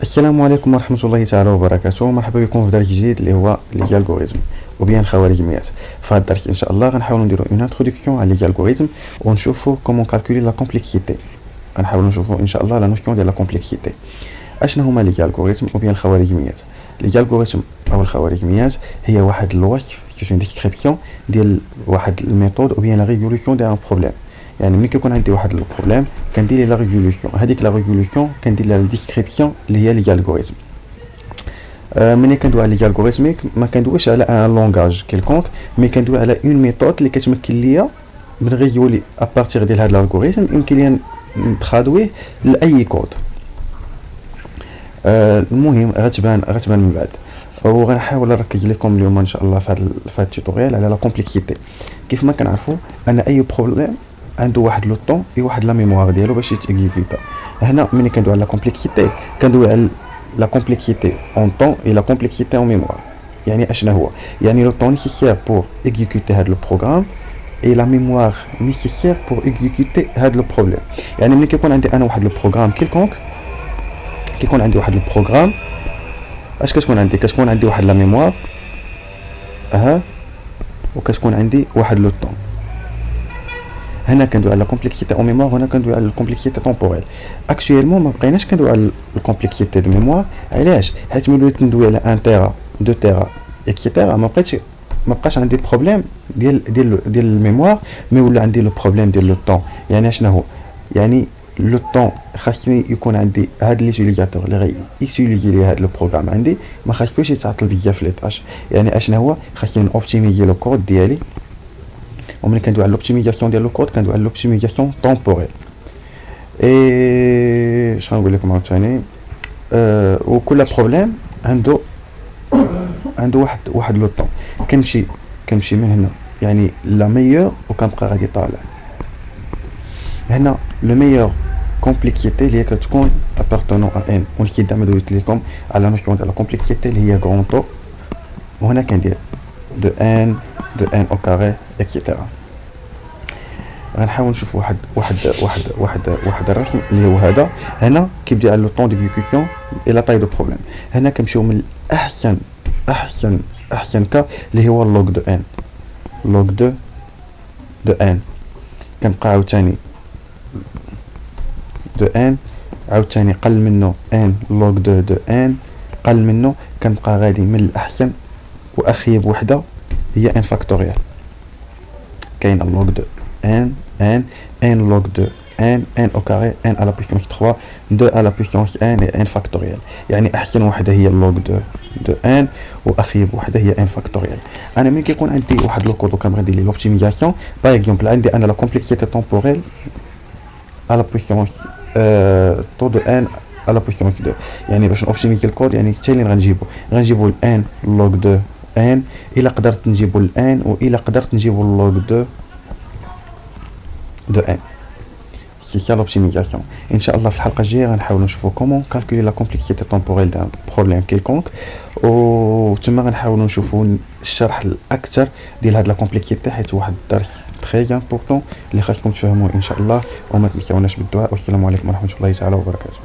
السلام عليكم ورحمة الله تعالى وبركاته. مرحبا بكم في درس جديد اللي هو لي الغوريزم وبيان الخوارزميات. في هذا الدرس ان شاء الله غنحاولوا نديروا اون انتروداكسيون على لي الغوريزم ونشوفوا كومون كالكولي لا كومبلكسيتي. غنحاولوا نشوفوا ان شاء الله لا نوسيون ديال لا كومبلكسيتي. اشنو هما لي الغوريزم وبيان الخوارزميات؟ لي الغوريزم او الخوارزميات هي واحد الوصف سي اون ديسكريبسيون ديال واحد الميثود او بيان لا ريزولوسيون ديال ان بروبليم. يعني ملي كيكون عندي واحد البروبليم كندير ليه لا ريزولوسيون، هذيك لا ريزولوسيون كندير لها الديسكريبسيون اللي هي لي الغوريزم. ملي كندوي على لي الغوريزميك ما كندويش على ان لونغاج كيلكونك، مي كندوي على اون ميثود اللي كتمكن ليا من ريزولي ابارتيغ ديال هذا الالغوريزم يمكن ليا نترادويه لاي كود. المهم غتبان من بعد، وغنحاول نركز لكم اليوم ان شاء الله في هذا التوتوريال على لا كومبلكسيتي. كيف ما كنعرفوا ان اي بروبليم عنده واحد لو طون اي واحد لا ميموار ديالو باش يتيكزيكوتا. هنا ملي كندوي على لا كومبلكسيتي كندوي على لا كومبلكسيتي اون طون اي لا كومبلكسيتي اون ميموار. يعني اشنا هو؟ يعني لو طون نيسيسير بور اكزيكوتي هذا لو بروغرام اي لا ميموار نيسيسير بور اكزيكوتي هذا لو بروبليم. يعني ملي كيكون عندي انا واحد لو بروغرام كيلكونك، كيكون عندي واحد البروغرام اش كتكون عندي واحد لا ميموار وكتكون عندي واحد لو طون. هنا كندوي على لا كومبلكسيتي او ميموار، هنا كندوي على الكومبلكسيتي طومبوريل. اكشويلمون ما بقيناش كندوي على الكومبلكسيتي دو ميموار. علاش؟ حيت ملي وليت ندوي على 1 تيرا 2 تيرا اكسيتيرا ما بقاش عندي بروبليم ديال الميموار، مي ولا عندي لو بروبليم ديال لو طون. يعني اشنا هو؟ يعني لو طون خاصني يكون عندي هاد ليزوليزاتور اللي غي يسوليزي لي هاد لو بروغرام عندي ما خاصوش يتعطل بزاف لي طاش. يعني اشنا هو؟ خاصني اوبتيميزي لو كود ديالي. وملي كندوي على لوبتيميزاسيون ديال لو كود كندوي على لوبتيميزاسيون طومبوريل. اي شنو نقول لكم عاوتاني؟ وكل بروبليم عنده واحد لو طون. كنمشي من هنا يعني لا ميور وكنبقى غادي طالع. هنا لو ميور كومبلكسيتي اللي هي كتكون ابارتونون ا ان، ونسيت دعما دويت لكم على نوسيون ديال لا كومبلكسيتي اللي هي غران طو، وهنا كندير دو ان او كاري اكسيتيرا. غنحاول نشوف واحد الرسم اللي هو هذا. هنا كيبدا على لو طون ديكزيكسيون اي لا طاي دو بروبليم. هنا كنمشيو من احسن كا اللي هو لوغ دو ان كنبقى عاوتاني دو ان عاوتاني قل منه ان لوغ دو ان قل منه، كنبقى غادي من الاحسن واخيب وحده هي ان فاكتوريال. كاين لوغ دو n log de n au carré n à la puissance 3 2 à la puissance n et n factoriel. يعني احسن وحده هي log de n واخيب وحده هي n factoriel. انا ملي كيكون عندي واحد لو كود وكنبغي ندير لوبتيميزاسيون باغ اكزومبل عندي انا لا كومبلكسيتي طومبوريل à la puissance taux de n à la puissance 2. يعني باش نوبتيميزي الكود يعني حتى اللي غنجيبو ال n log de n الا قدرت نجيبو ال n والا قدرت نجيبو log de n. C'est ça l'optimisation. Inch'Allah في الحلقة الجاية غنحاولوا نشوفوا كومون كالكولي لا كومبلكسيتي طومبوريل دان بروبليم كيلكونك، وتما غنحاولوا نشوفوا الشرح الاكثر ديال هاد لا كومبلكسيتي، حيت واحد الدرس تري امبورطون اللي خاصكم تفهموه ان شاء الله. وما تنساوناش بالدعاء، والسلام عليكم ورحمة الله تعالى وبركاته.